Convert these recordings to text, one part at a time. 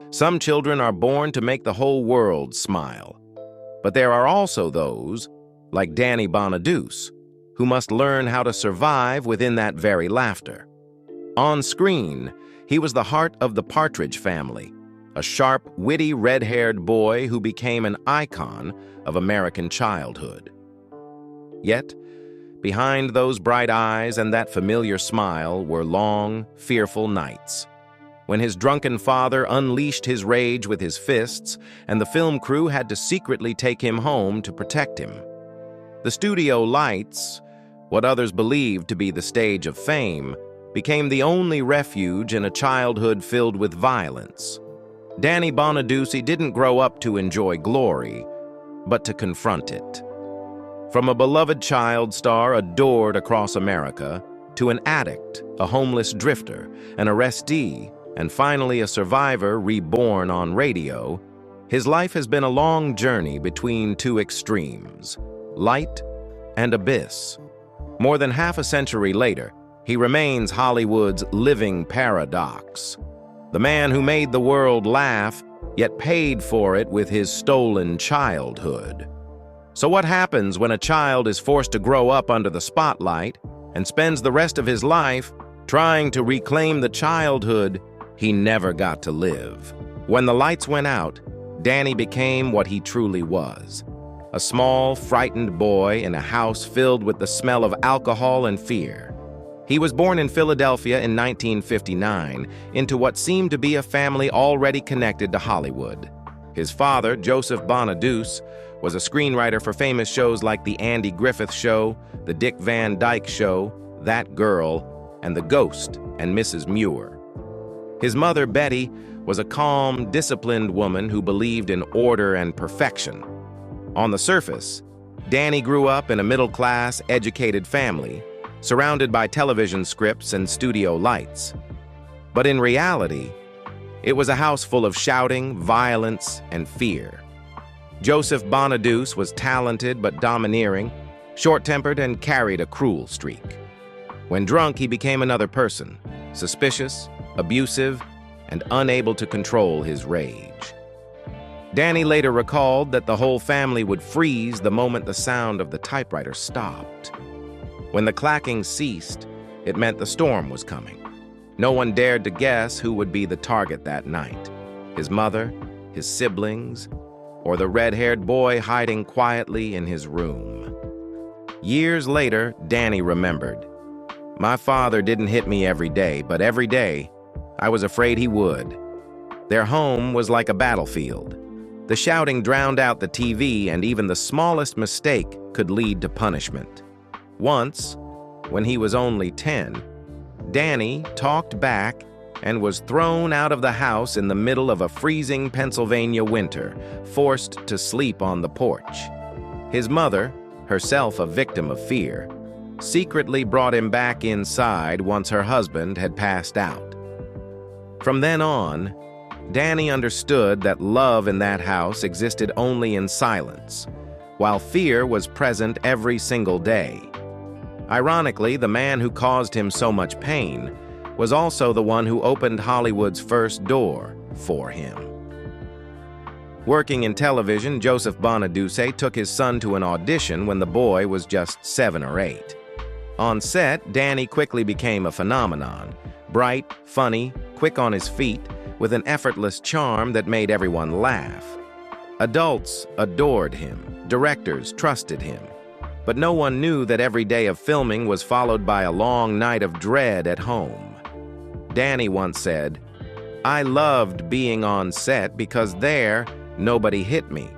Some children are born to make the whole world smile. But there are also those, like Danny Bonaduce, who must learn how to survive within that very laughter. On screen, he was the heart of the Partridge Family, a sharp, witty, red-haired boy who became an icon of American childhood. Yet, behind those bright eyes and that familiar smile were long, fearful nights, when his drunken father unleashed his rage with his fists and the film crew had to secretly take him home to protect him. The studio lights, what others believed to be the stage of fame, became the only refuge in a childhood filled with violence. Danny Bonaduce didn't grow up to enjoy glory, but to confront it. From a beloved child star adored across America, to an addict, a homeless drifter, an arrestee, and finally a survivor reborn on radio, his life has been a long journey between two extremes, light and abyss. More than half a century later, he remains Hollywood's living paradox. The man who made the world laugh, yet paid for it with his stolen childhood. So what happens when a child is forced to grow up under the spotlight and spends the rest of his life trying to reclaim the childhood he never got to live? When the lights went out, Danny became what he truly was. A small, frightened boy in a house filled with the smell of alcohol and fear. He was born in Philadelphia in 1959 into what seemed to be a family already connected to Hollywood. His father, Joseph Bonaduce, was a screenwriter for famous shows like The Andy Griffith Show, The Dick Van Dyke Show, That Girl, and The Ghost and Mrs. Muir. His mother, Betty, was a calm, disciplined woman who believed in order and perfection. On the surface, Danny grew up in a middle-class, educated family, surrounded by television scripts and studio lights. But in reality, it was a house full of shouting, violence, and fear. Joseph Bonaduce was talented but domineering, short-tempered, and carried a cruel streak. When drunk, he became another person, suspicious, abusive, and unable to control his rage. Danny later recalled that the whole family would freeze the moment the sound of the typewriter stopped. When the clacking ceased, it meant the storm was coming. No one dared to guess who would be the target that night: his mother, his siblings, or the red-haired boy hiding quietly in his room. Years later, Danny remembered, "My father didn't hit me every day, but every day, I was afraid he would." Their home was like a battlefield. The shouting drowned out the TV, and even the smallest mistake could lead to punishment. Once, when he was only 10, Danny talked back and was thrown out of the house in the middle of a freezing Pennsylvania winter, forced to sleep on the porch. His mother, herself a victim of fear, secretly brought him back inside once her husband had passed out. From then on, Danny understood that love in that house existed only in silence, while fear was present every single day. Ironically, the man who caused him so much pain was also the one who opened Hollywood's first door for him. Working in television, Joseph Bonaduce took his son to an audition when the boy was just 7 or 8. On set, Danny quickly became a phenomenon, bright, funny, quick on his feet, with an effortless charm that made everyone laugh. Adults adored him, directors trusted him, but no one knew that every day of filming was followed by a long night of dread at home. Danny once said, "I loved being on set because there, nobody hit me."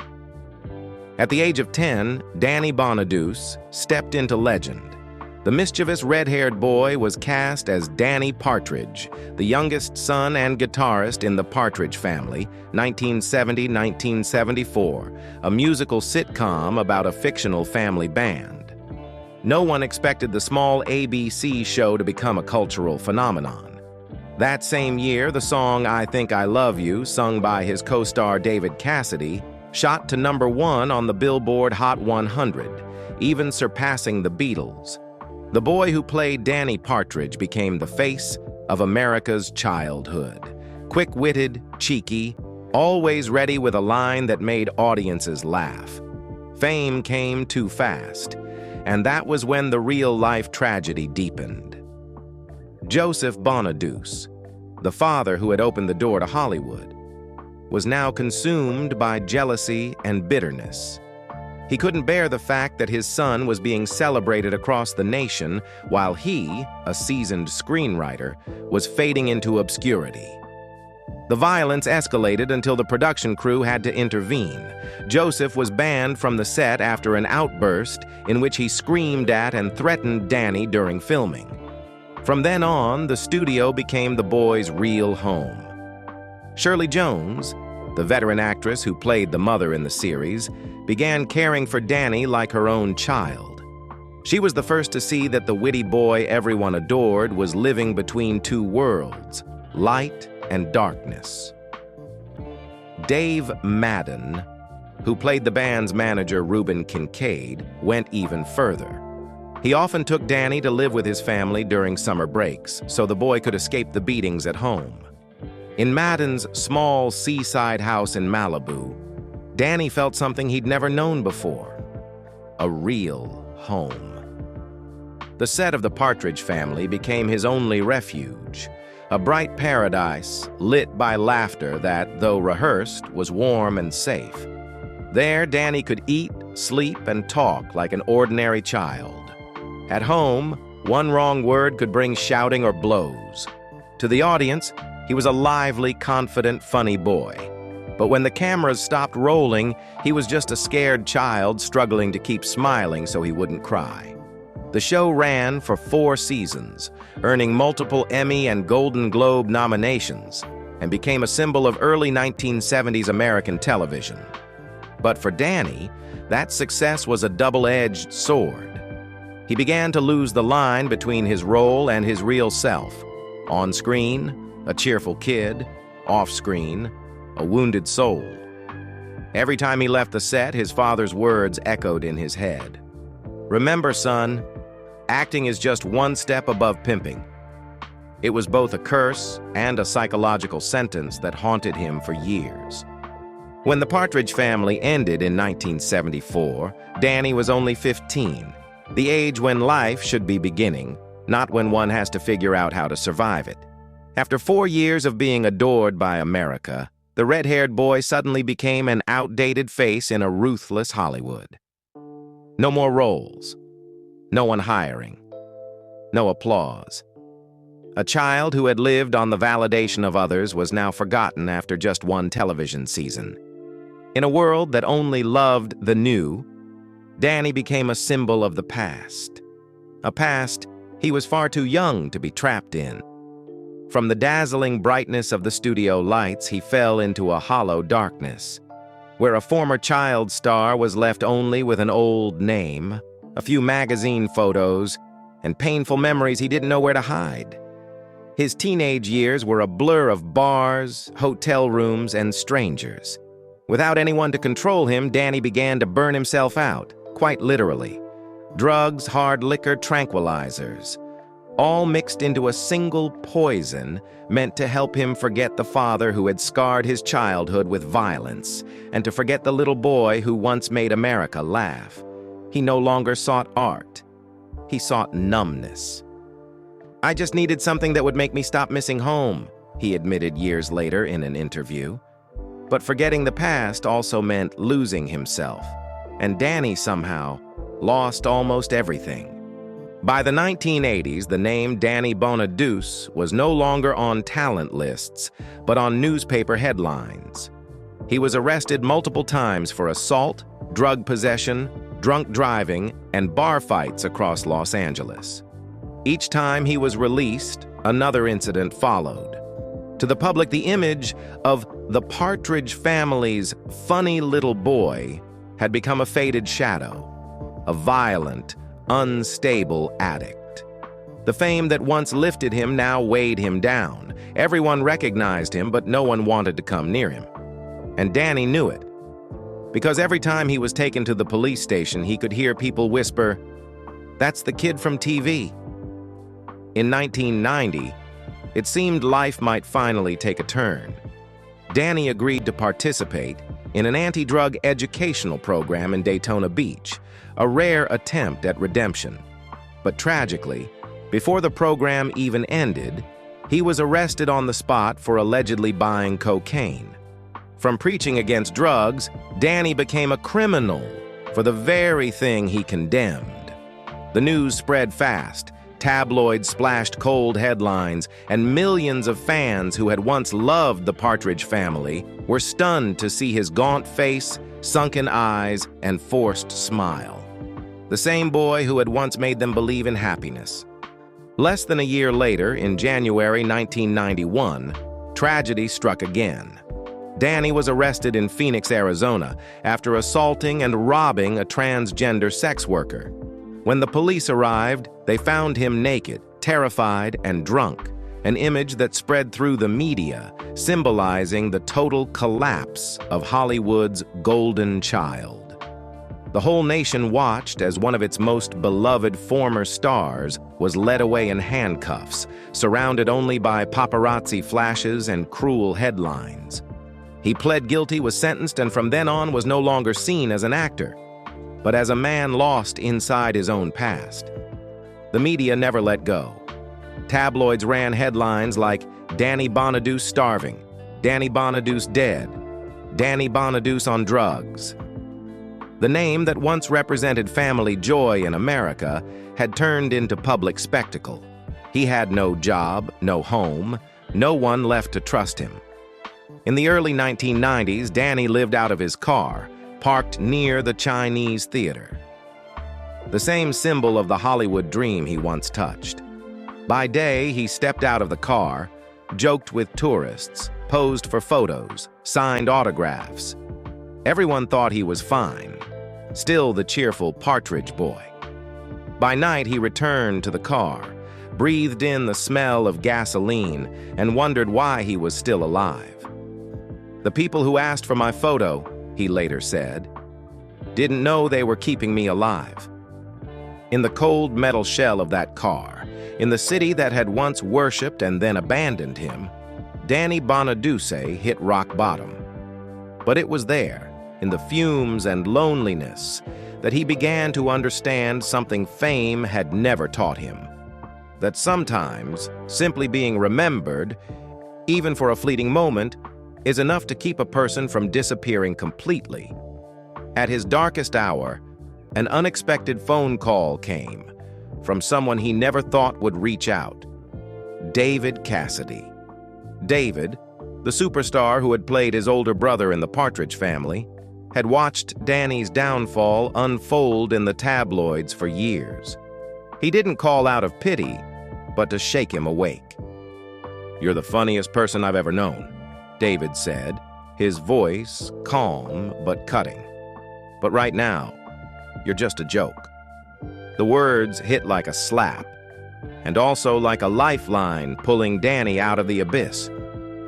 At the age of 10, Danny Bonaduce stepped into legend. The mischievous red-haired boy was cast as Danny Partridge, the youngest son and guitarist in the Partridge Family, 1970-1974, a musical sitcom about a fictional family band. No one expected the small ABC show to become a cultural phenomenon. That same year, the song "I Think I Love You," sung by his co-star David Cassidy, shot to #1 on the Billboard Hot 100, even surpassing the Beatles. The boy who played Danny Partridge became the face of America's childhood. Quick-witted, cheeky, always ready with a line that made audiences laugh. Fame came too fast, and that was when the real-life tragedy deepened. Joseph Bonaduce, the father who had opened the door to Hollywood, was now consumed by jealousy and bitterness. He couldn't bear the fact that his son was being celebrated across the nation while he, a seasoned screenwriter, was fading into obscurity. The violence escalated until the production crew had to intervene. Joseph was banned from the set after an outburst in which he screamed at and threatened Danny during filming. From then on, the studio became the boy's real home. Shirley Jones, the veteran actress who played the mother in the series, began caring for Danny like her own child. She was the first to see that the witty boy everyone adored was living between two worlds, light and darkness. Dave Madden, who played the band's manager Reuben Kincaid, went even further. He often took Danny to live with his family during summer breaks, so the boy could escape the beatings at home. In Madden's small seaside house in Malibu, Danny felt something he'd never known before: a real home. The set of the Partridge Family became his only refuge, a bright paradise lit by laughter that, though rehearsed, was warm and safe. There, Danny could eat, sleep, and talk like an ordinary child. At home, one wrong word could bring shouting or blows. To the audience, he was a lively, confident, funny boy. But when the cameras stopped rolling, he was just a scared child struggling to keep smiling so he wouldn't cry. The show ran for 4 seasons, earning multiple Emmy and Golden Globe nominations, and became a symbol of early 1970s American television. But for Danny, that success was a double-edged sword. He began to lose the line between his role and his real self. On screen, a cheerful kid; off-screen, a wounded soul. Every time he left the set, his father's words echoed in his head. "Remember, son, acting is just one step above pimping." It was both a curse and a psychological sentence that haunted him for years. When the Partridge Family ended in 1974, Danny was only 15, the age when life should be beginning, not when one has to figure out how to survive it. After 4 years of being adored by America, the red-haired boy suddenly became an outdated face in a ruthless Hollywood. No more roles, no one hiring, no applause. A child who had lived on the validation of others was now forgotten after just one television season. In a world that only loved the new, Danny became a symbol of the past. A past he was far too young to be trapped in. From the dazzling brightness of the studio lights, he fell into a hollow darkness, where a former child star was left only with an old name, a few magazine photos, and painful memories he didn't know where to hide. His teenage years were a blur of bars, hotel rooms, and strangers. Without anyone to control him, Danny began to burn himself out, quite literally. Drugs, hard liquor, tranquilizers, all mixed into a single poison meant to help him forget the father who had scarred his childhood with violence, and to forget the little boy who once made America laugh. He no longer sought art. He sought numbness. "I just needed something that would make me stop missing home," he admitted years later in an interview. But forgetting the past also meant losing himself, and Danny somehow lost almost everything. By the 1980s, the name Danny Bonaduce was no longer on talent lists, but on newspaper headlines. He was arrested multiple times for assault, drug possession, drunk driving, and bar fights across Los Angeles. Each time he was released, another incident followed. To the public, the image of the Partridge Family's funny little boy had become a faded shadow, a violent, unstable addict. The fame that once lifted him now weighed him down. Everyone recognized him, but no one wanted to come near him. And Danny knew it, because every time he was taken to the police station, he could hear people whisper, "That's the kid from TV." In 1990, It seemed life might finally take a turn. Danny agreed to participate in an anti-drug educational program in Daytona Beach, a rare attempt at redemption. But tragically, before the program even ended, he was arrested on the spot for allegedly buying cocaine. From preaching against drugs, Danny became a criminal for the very thing he condemned. The news spread fast. Tabloids splashed cold headlines, and millions of fans who had once loved the Partridge Family were stunned to see his gaunt face, sunken eyes, and forced smile. The same boy who had once made them believe in happiness. Less than a year later, in January 1991, tragedy struck again. Danny was arrested in Phoenix, Arizona, after assaulting and robbing a transgender sex worker. When the police arrived, they found him naked, terrified, and drunk, an image that spread through the media, symbolizing the total collapse of Hollywood's golden child. The whole nation watched as one of its most beloved former stars was led away in handcuffs, surrounded only by paparazzi flashes and cruel headlines. He pled guilty, was sentenced, and from then on was no longer seen as an actor, but as a man lost inside his own past. The media never let go. Tabloids ran headlines like Danny Bonaduce starving, Danny Bonaduce dead, Danny Bonaduce on drugs. The name that once represented family joy in America had turned into public spectacle. He had no job, no home, no one left to trust him. In the early 1990s, Danny lived out of his car, parked near the Chinese theater. The same symbol of the Hollywood dream he once touched. By day, he stepped out of the car, joked with tourists, posed for photos, signed autographs. Everyone thought he was fine, still the cheerful Partridge boy. By night, he returned to the car, breathed in the smell of gasoline, and wondered why he was still alive. The people who asked for my photo, he later said, didn't know they were keeping me alive. In the cold metal shell of that car, in the city that had once worshipped and then abandoned him, Danny Bonaduce hit rock bottom. But it was there, in the fumes and loneliness, that he began to understand something fame had never taught him. That sometimes, simply being remembered, even for a fleeting moment, is enough to keep a person from disappearing completely. At his darkest hour, an unexpected phone call came from someone he never thought would reach out. David Cassidy. David, the superstar who had played his older brother in the Partridge Family, had watched Danny's downfall unfold in the tabloids for years. He didn't call out of pity, but to shake him awake. "You're the funniest person I've ever known," David said, his voice calm but cutting. "But right now, you're just a joke." The words hit like a slap, and also like a lifeline pulling Danny out of the abyss.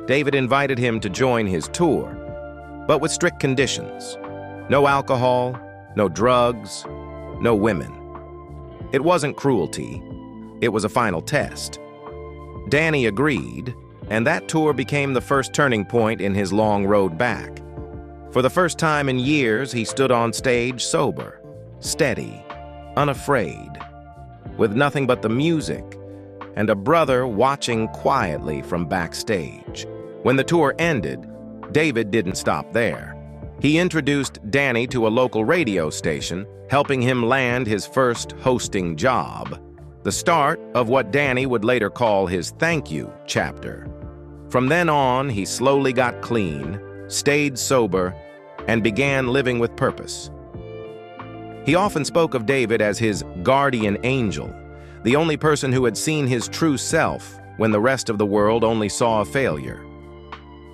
David invited him to join his tour, but with strict conditions. No alcohol, no drugs, no women. It wasn't cruelty, it was a final test. Danny agreed, and that tour became the first turning point in his long road back. For the first time in years, he stood on stage sober, steady, unafraid, with nothing but the music and a brother watching quietly from backstage. When the tour ended, David didn't stop there. He introduced Danny to a local radio station, helping him land his first hosting job, the start of what Danny would later call his thank you chapter. From then on, he slowly got clean, stayed sober, and began living with purpose. He often spoke of David as his guardian angel, the only person who had seen his true self when the rest of the world only saw a failure.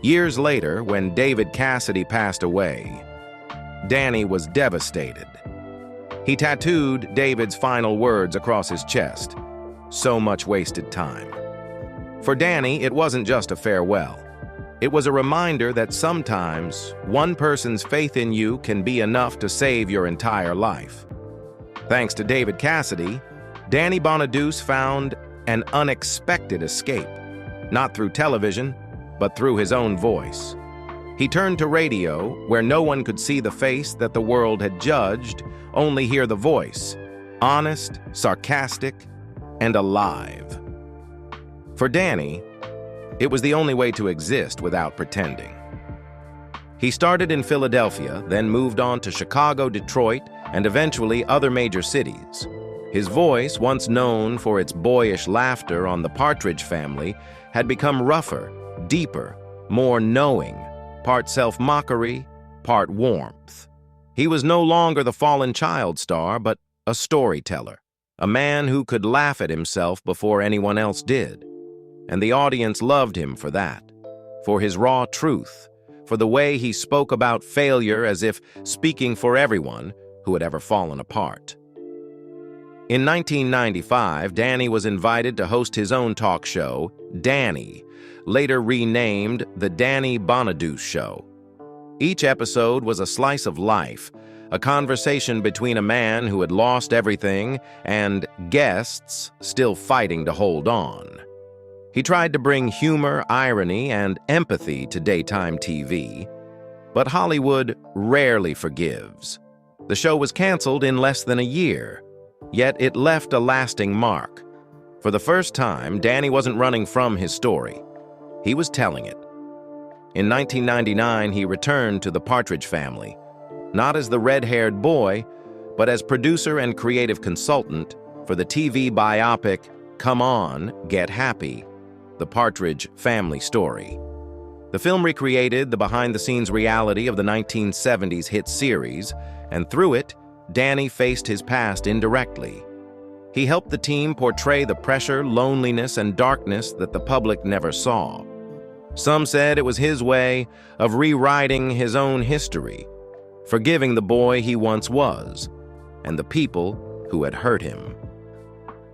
Years later, when David Cassidy passed away, Danny was devastated. He tattooed David's final words across his chest, "So much wasted time." For Danny, it wasn't just a farewell. It was a reminder that sometimes one person's faith in you can be enough to save your entire life. Thanks to David Cassidy, Danny Bonaduce found an unexpected escape. not through television, but through his own voice. He turned to radio, where no one could see the face that the world had judged, only hear the voice, honest, sarcastic, and alive. For Danny, it was the only way to exist without pretending. He started in Philadelphia, then moved on to Chicago, Detroit, and eventually other major cities. His voice, once known for its boyish laughter on the Partridge Family, had become rougher, deeper, more knowing, part self-mockery, part warmth. He was no longer the fallen child star, but a storyteller, a man who could laugh at himself before anyone else did. And the audience loved him for that, for his raw truth, for the way he spoke about failure as if speaking for everyone who had ever fallen apart. In 1995, Danny was invited to host his own talk show, Danny, later renamed The Danny Bonaduce Show. Each episode was a slice of life, a conversation between a man who had lost everything and guests still fighting to hold on. He tried to bring humor, irony, and empathy to daytime TV, but Hollywood rarely forgives. The show was canceled in less than a year, yet it left a lasting mark. For the first time, Danny wasn't running from his story. He was telling it. In 1999, he returned to the Partridge Family, not as the red-haired boy, but as producer and creative consultant for the TV biopic Come On, Get Happy, The Partridge Family Story. The film recreated the behind-the-scenes reality of the 1970s hit series, and through it, Danny faced his past indirectly. He helped the team portray the pressure, loneliness, and darkness that the public never saw. Some said it was his way of rewriting his own history, forgiving the boy he once was, and the people who had hurt him.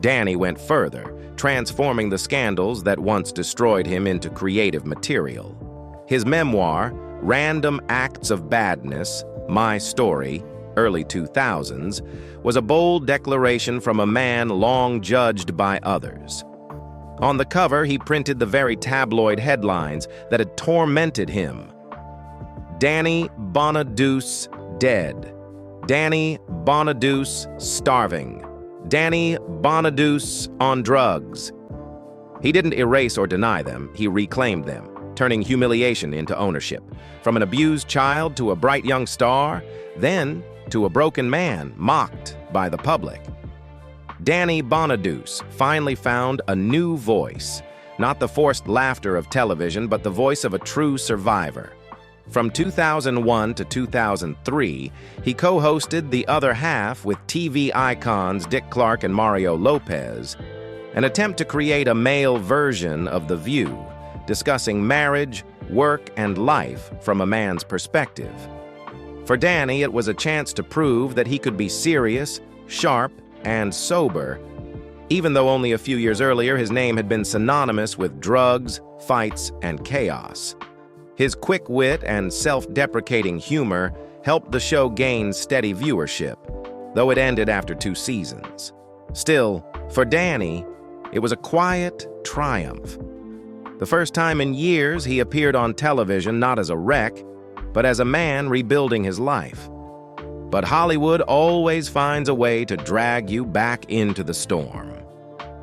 Danny went further, transforming the scandals that once destroyed him into creative material. His memoir, Random Acts of Badness, My Story, early 2000s, was a bold declaration from a man long judged by others. On the cover, he printed the very tabloid headlines that had tormented him. Danny Bonaduce dead. Danny Bonaduce starving. Danny Bonaduce on drugs. He didn't erase or deny them, he reclaimed them, turning humiliation into ownership. From an abused child to a bright young star, then to a broken man mocked by the public. Danny Bonaduce finally found a new voice, not the forced laughter of television, but the voice of a true survivor. From 2001 to 2003, he co-hosted The Other Half with TV icons Dick Clark and Mario Lopez, an attempt to create a male version of The View, discussing marriage, work, and life from a man's perspective. For Danny, it was a chance to prove that he could be serious, sharp, and sober, even though only a few years earlier his name had been synonymous with drugs, fights, and chaos. His quick wit and self-deprecating humor helped the show gain steady viewership, though it ended after 2 seasons. Still, for Danny, it was a quiet triumph. The first time in years he appeared on television not as a wreck, but as a man rebuilding his life. But Hollywood always finds a way to drag you back into the storm.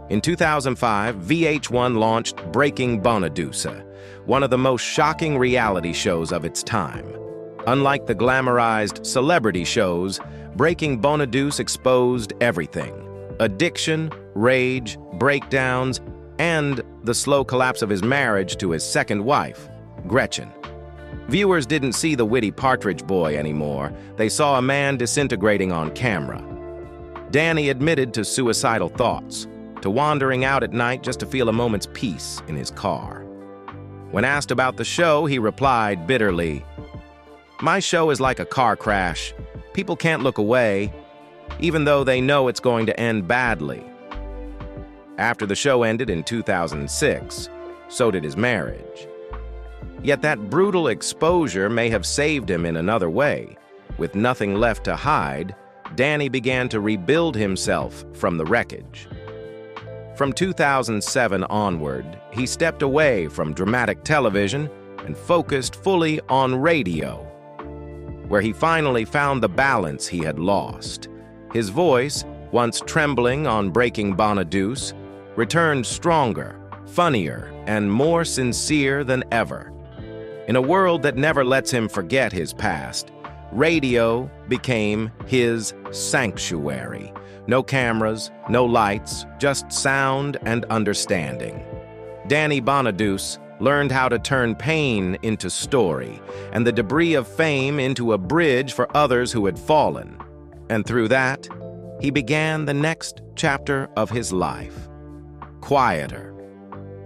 In 2005, VH1 launched Breaking Bonaduce, one of the most shocking reality shows of its time. Unlike the glamorized celebrity shows, Breaking Bonaduce exposed everything: addiction, rage, breakdowns, and the slow collapse of his marriage to his second wife, Gretchen. Viewers didn't see the witty Partridge boy anymore. They saw a man disintegrating on camera. Danny admitted to suicidal thoughts, to wandering out at night just to feel a moment's peace in his car. When asked about the show, he replied bitterly, "My show is like a car crash. People can't look away, even though they know it's going to end badly." After the show ended in 2006, so did his marriage. Yet that brutal exposure may have saved him in another way. With nothing left to hide, Danny began to rebuild himself from the wreckage. From 2007 onward, he stepped away from dramatic television and focused fully on radio, where he finally found the balance he had lost. His voice, once trembling on Breaking Bonaduce, returned stronger, funnier, and more sincere than ever. In a world that never lets him forget his past, radio became his sanctuary. No cameras, no lights, just sound and understanding. Danny Bonaduce learned how to turn pain into story and the debris of fame into a bridge for others who had fallen. And through that, he began the next chapter of his life. Quieter,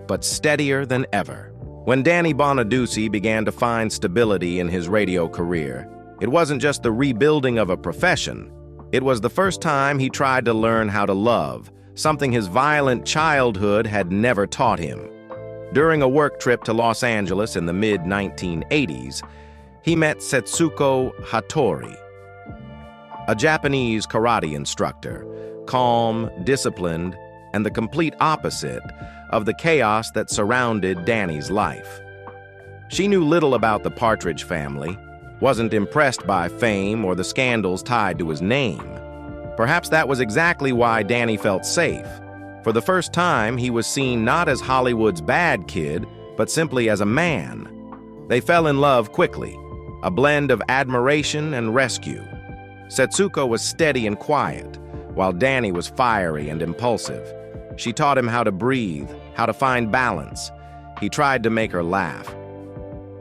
but steadier than ever. When Danny Bonaduce began to find stability in his radio career, it wasn't just the rebuilding of a profession. It was the first time he tried to learn how to love, something his violent childhood had never taught him. During a work trip to Los Angeles in the mid-1980s, he met Setsuko Hattori, a Japanese karate instructor, calm, disciplined, and the complete opposite of the chaos that surrounded Danny's life. She knew little about the Partridge Family, wasn't impressed by fame or the scandals tied to his name. Perhaps that was exactly why Danny felt safe. For the first time, he was seen not as Hollywood's bad kid, but simply as a man. They fell in love quickly, a blend of admiration and rescue. Setsuko was steady and quiet, while Danny was fiery and impulsive. She taught him how to breathe, how to find balance. He tried to make her laugh.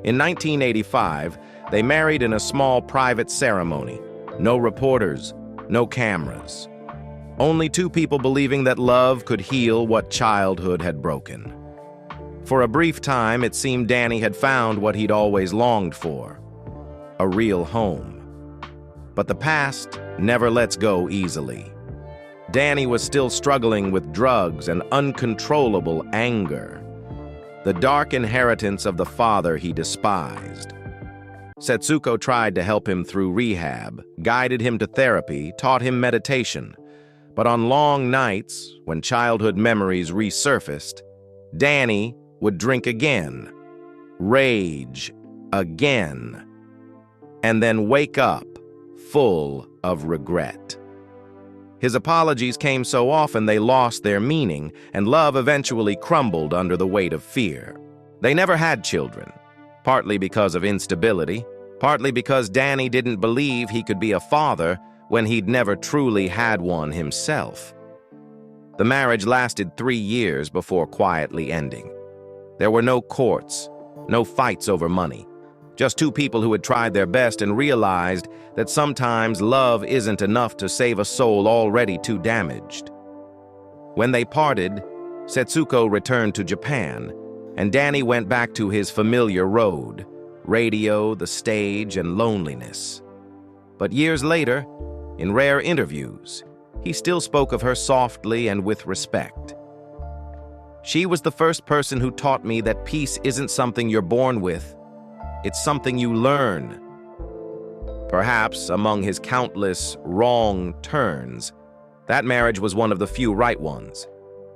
In 1985, they married in a small private ceremony. No reporters, no cameras. Only two people believing that love could heal what childhood had broken. For a brief time, it seemed Danny had found what he'd always longed for, a real home. But the past never lets go easily. Danny was still struggling with drugs and uncontrollable anger, the dark inheritance of the father he despised. Setsuko tried to help him through rehab, guided him to therapy, taught him meditation. But on long nights, when childhood memories resurfaced, Danny would drink again, rage again, and then wake up full of regret. His apologies came so often they lost their meaning, and love eventually crumbled under the weight of fear. They never had children, partly because of instability, partly because Danny didn't believe he could be a father when he'd never truly had one himself. The marriage lasted 3 years before quietly ending. There were no courts, no fights over money, just two people who had tried their best and realized that sometimes love isn't enough to save a soul already too damaged. When they parted, Setsuko returned to Japan, and Danny went back to his familiar road, radio, the stage, and loneliness. But years later, in rare interviews, he still spoke of her softly and with respect. She was the first person who taught me that peace isn't something you're born with, it's something you learn. Perhaps among his countless wrong turns, that marriage was one of the few right ones.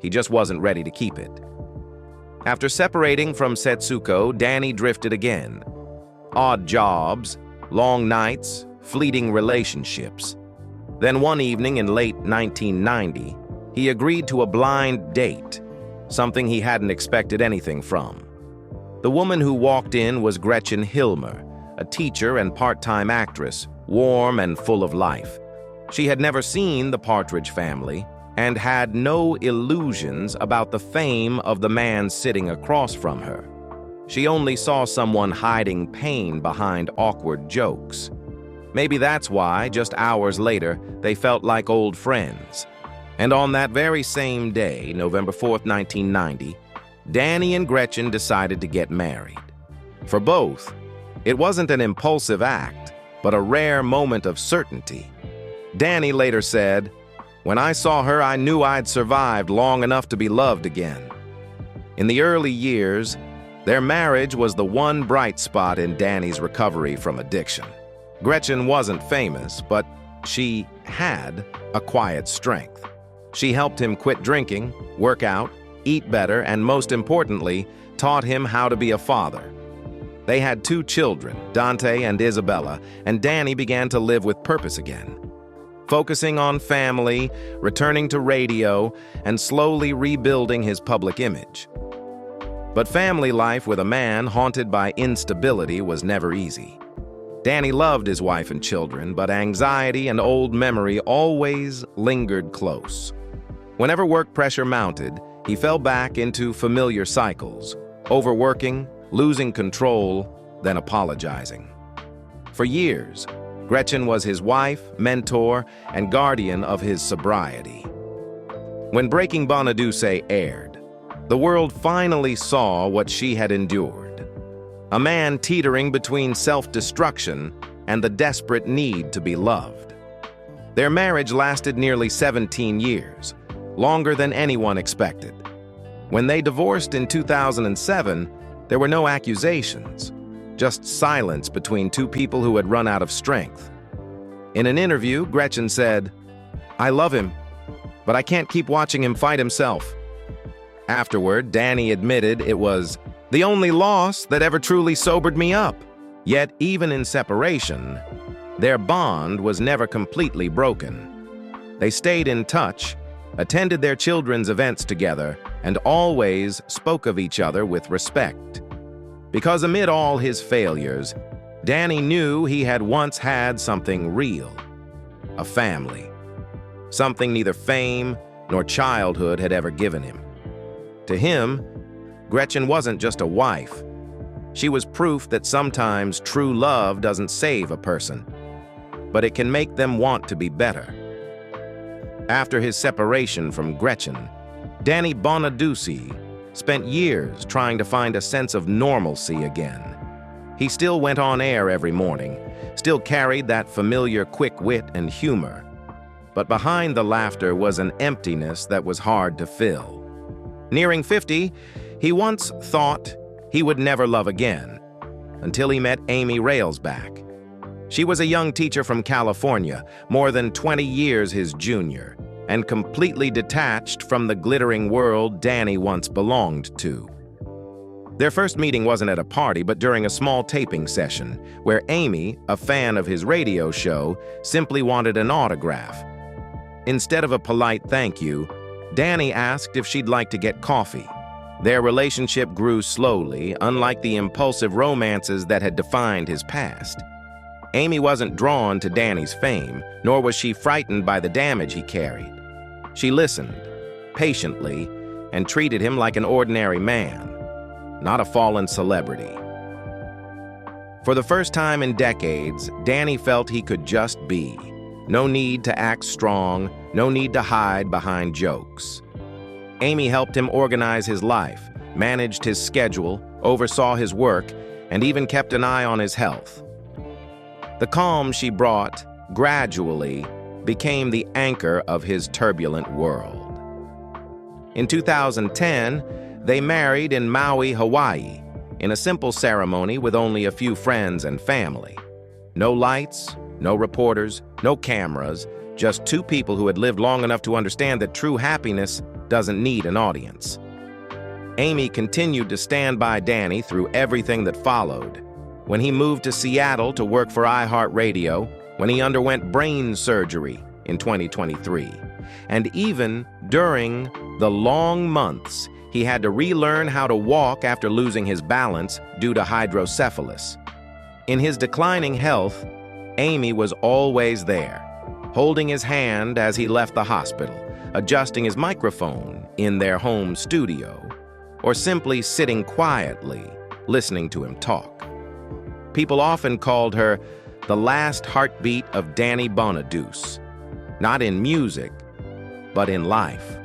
He just wasn't ready to keep it. After separating from Setsuko, Danny drifted again. Odd jobs, long nights, fleeting relationships. Then one evening in late 1990, he agreed to a blind date, something he hadn't expected anything from. The woman who walked in was Gretchen Hilmer, a teacher and part-time actress, warm and full of life. She had never seen the Partridge Family and had no illusions about the fame of the man sitting across from her. She only saw someone hiding pain behind awkward jokes. Maybe that's why, just hours later, they felt like old friends. And on that very same day, November 4th, 1990, Danny and Gretchen decided to get married. For both, it wasn't an impulsive act, but a rare moment of certainty. Danny later said, "When I saw her, I knew I'd survived long enough to be loved again." In the early years, their marriage was the one bright spot in Danny's recovery from addiction. Gretchen wasn't famous, but she had a quiet strength. She helped him quit drinking, work out, eat better, and most importantly, taught him how to be a father. They had 2 children, Dante and Isabella, and Danny began to live with purpose again, focusing on family, returning to radio, and slowly rebuilding his public image. But family life with a man haunted by instability was never easy. Danny loved his wife and children, but anxiety and old memory always lingered close. Whenever work pressure mounted, he fell back into familiar cycles, overworking, losing control, then apologizing. For years, Gretchen was his wife, mentor, and guardian of his sobriety. When Breaking Bonaduce aired, the world finally saw what she had endured. A man teetering between self-destruction and the desperate need to be loved. Their marriage lasted nearly 17 years, longer than anyone expected. When they divorced in 2007, there were no accusations, just silence between 2 people who had run out of strength. In an interview, Gretchen said, "I love him, but I can't keep watching him fight himself." Afterward, Danny admitted it was the only loss that ever truly sobered me up. Yet, even in separation, their bond was never completely broken. They stayed in touch, attended their children's events together, and always spoke of each other with respect. Because amid all his failures, Danny knew he had once had something real, a family, something neither fame nor childhood had ever given him. To him, Gretchen wasn't just a wife. She was proof that sometimes true love doesn't save a person, but it can make them want to be better. After his separation from Gretchen, Danny Bonaduce spent years trying to find a sense of normalcy again. He still went on air every morning, still carried that familiar quick wit and humor. But behind the laughter was an emptiness that was hard to fill. Nearing 50, he once thought he would never love again, until he met Amy Railsback. She was a young teacher from California, more than 20 years his junior, and completely detached from the glittering world Danny once belonged to. Their first meeting wasn't at a party, but during a small taping session, where Amy, a fan of his radio show, simply wanted an autograph. Instead of a polite thank you, Danny asked if she'd like to get coffee. Their relationship grew slowly, unlike the impulsive romances that had defined his past. Amy wasn't drawn to Danny's fame, nor was she frightened by the damage he carried. She listened, patiently, and treated him like an ordinary man, not a fallen celebrity. For the first time in decades, Danny felt he could just be. No need to act strong, no need to hide behind jokes. Amy helped him organize his life, managed his schedule, oversaw his work, and even kept an eye on his health. The calm she brought, gradually, became the anchor of his turbulent world. In 2010, they married in Maui, Hawaii, in a simple ceremony with only a few friends and family. No lights, no reporters, no cameras, just 2 people who had lived long enough to understand that true happiness doesn't need an audience. Amy continued to stand by Danny through everything that followed. When he moved to Seattle to work for iHeartRadio, when he underwent brain surgery in 2023, and even during the long months he had to relearn how to walk after losing his balance due to hydrocephalus. In his declining health, Amy was always there, holding his hand as he left the hospital, adjusting his microphone in their home studio, or simply sitting quietly, listening to him talk. People often called her the last heartbeat of Danny Bonaduce, not in music, but in life.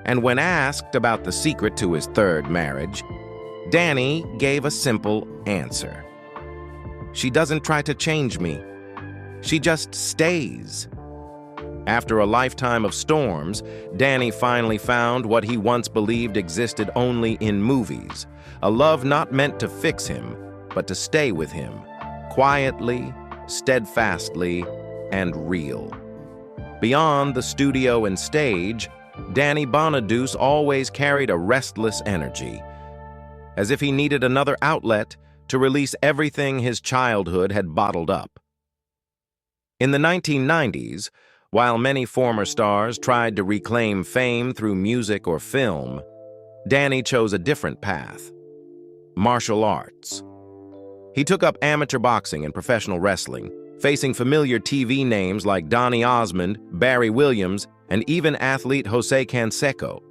And when asked about the secret to his 3rd marriage, Danny gave a simple answer. She doesn't try to change me. She just stays. After a lifetime of storms, Danny finally found what he once believed existed only in movies, a love not meant to fix him, but to stay with him, quietly, steadfastly, and real. Beyond the studio and stage, Danny Bonaduce always carried a restless energy, as if he needed another outlet to release everything his childhood had bottled up. In the 1990s, while many former stars tried to reclaim fame through music or film, Danny chose a different path: martial arts. He took up amateur boxing and professional wrestling, facing familiar TV names like Donny Osmond, Barry Williams, and even athlete Jose Canseco.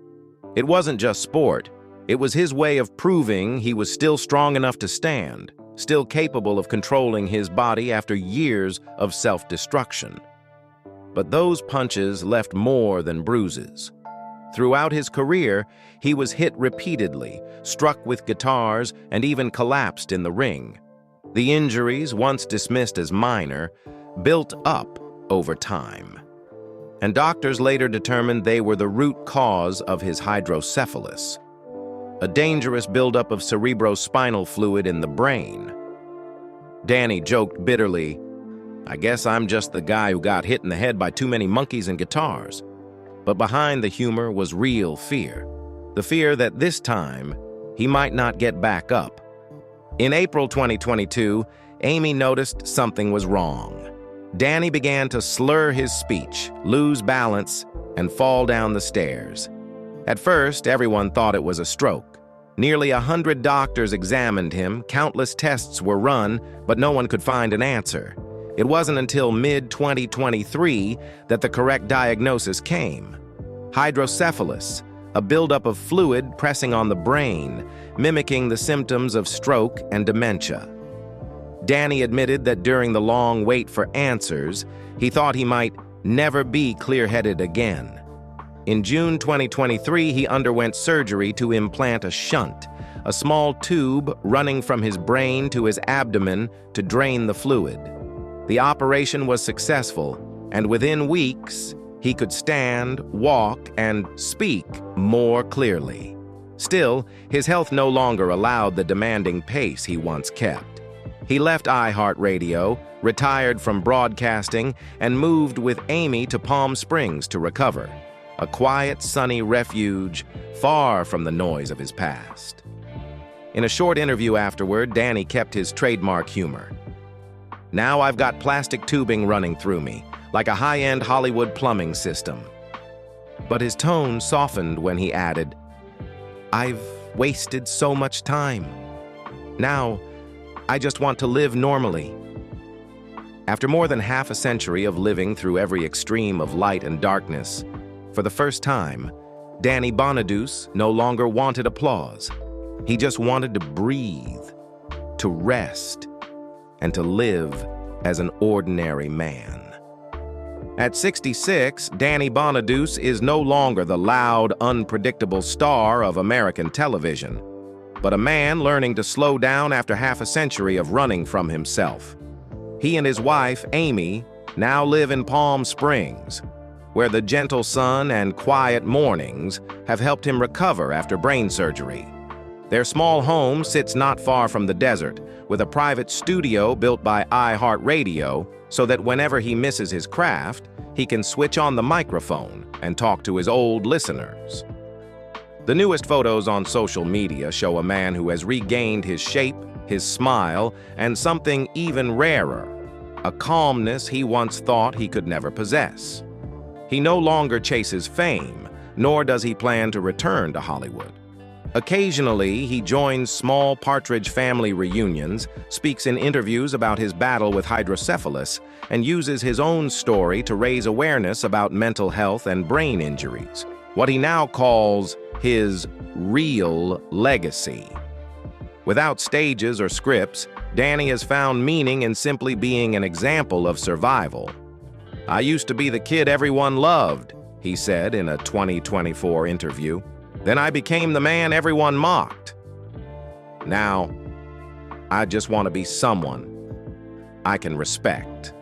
It wasn't just sport, it was his way of proving he was still strong enough to stand, still capable of controlling his body after years of self-destruction. But those punches left more than bruises. Throughout his career, he was hit repeatedly, struck with guitars, and even collapsed in the ring. The injuries, once dismissed as minor, built up over time. And doctors later determined they were the root cause of his hydrocephalus, a dangerous buildup of cerebrospinal fluid in the brain. Danny joked bitterly, "I guess I'm just the guy who got hit in the head by too many monkeys and guitars." But behind the humor was real fear. The fear that this time, he might not get back up. In April 2022, Amy noticed something was wrong. Danny began to slur his speech, lose balance, and fall down the stairs. At first, everyone thought it was a stroke. Nearly 100 doctors examined him, countless tests were run, but no one could find an answer. It wasn't until mid-2023 that the correct diagnosis came: hydrocephalus, a buildup of fluid pressing on the brain, mimicking the symptoms of stroke and dementia. Danny admitted that during the long wait for answers, he thought he might never be clear-headed again. In June 2023, he underwent surgery to implant a shunt, a small tube running from his brain to his abdomen to drain the fluid. The operation was successful, and within weeks, he could stand, walk, and speak more clearly. Still, his health no longer allowed the demanding pace he once kept. He left iHeartRadio, retired from broadcasting, and moved with Amy to Palm Springs to recover, a quiet, sunny refuge far from the noise of his past. In a short interview afterward, Danny kept his trademark humor. "Now I've got plastic tubing running through me, like a high-end Hollywood plumbing system." But his tone softened when he added, "I've wasted so much time. Now, I just want to live normally." After more than half a century of living through every extreme of light and darkness, for the first time, Danny Bonaduce no longer wanted applause. He just wanted to breathe, to rest, and to live as an ordinary man. At 66, Danny Bonaduce is no longer the loud, unpredictable star of American television, but a man learning to slow down after half a century of running from himself. He and his wife, Amy, now live in Palm Springs, where the gentle sun and quiet mornings have helped him recover after brain surgery. Their small home sits not far from the desert, with a private studio built by iHeartRadio so that whenever he misses his craft, he can switch on the microphone and talk to his old listeners. The newest photos on social media show a man who has regained his shape, his smile, and something even rarer, a calmness he once thought he could never possess. He no longer chases fame, nor does he plan to return to Hollywood. Occasionally, he joins small Partridge Family reunions, speaks in interviews about his battle with hydrocephalus, and uses his own story to raise awareness about mental health and brain injuries, what he now calls his real legacy. Without stages or scripts, Danny has found meaning in simply being an example of survival. "I used to be the kid everyone loved," he said in a 2024 interview. "Then I became the man everyone mocked. Now, I just want to be someone I can respect."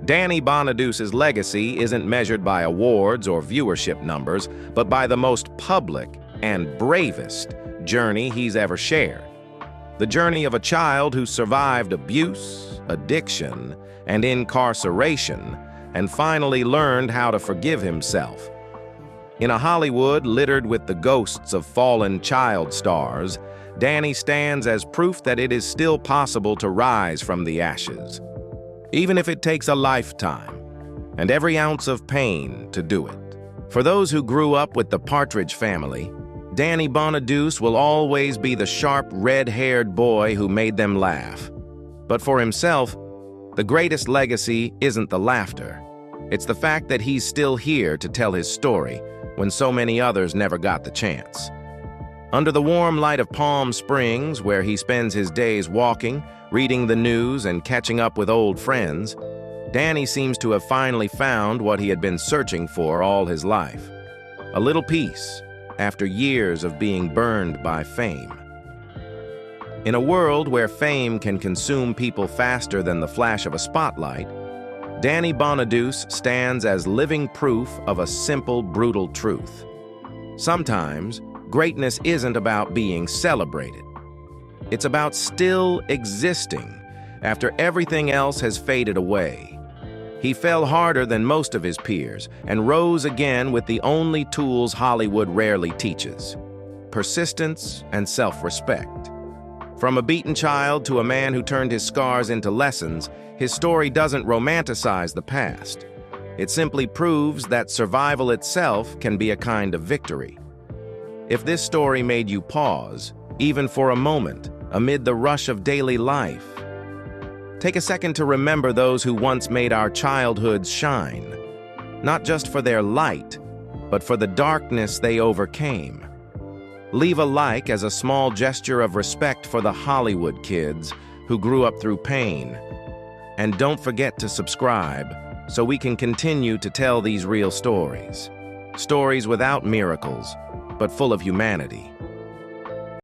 Danny Bonaduce's legacy isn't measured by awards or viewership numbers, but by the most public and bravest journey he's ever shared. The journey of a child who survived abuse, addiction, and incarceration, and finally learned how to forgive himself. In a Hollywood littered with the ghosts of fallen child stars, Danny stands as proof that it is still possible to rise from the ashes, even if it takes a lifetime and every ounce of pain to do it. For those who grew up with the Partridge Family, Danny Bonaduce will always be the sharp, red-haired boy who made them laugh. But for himself, the greatest legacy isn't the laughter. It's the fact that he's still here to tell his story when so many others never got the chance. Under the warm light of Palm Springs, where he spends his days walking, reading the news, and catching up with old friends, Danny seems to have finally found what he had been searching for all his life: a little peace after years of being burned by fame. In a world where fame can consume people faster than the flash of a spotlight, Danny Bonaduce stands as living proof of a simple, brutal truth. Sometimes, greatness isn't about being celebrated. It's about still existing after everything else has faded away. He fell harder than most of his peers and rose again with the only tools Hollywood rarely teaches: persistence and self-respect. From a beaten child to a man who turned his scars into lessons, his story doesn't romanticize the past. It simply proves that survival itself can be a kind of victory. If this story made you pause, even for a moment, amid the rush of daily life, take a second to remember those who once made our childhoods shine, not just for their light, but for the darkness they overcame. Leave a like as a small gesture of respect for the Hollywood kids who grew up through pain. And don't forget to subscribe so we can continue to tell these real stories. Stories without miracles, but full of humanity.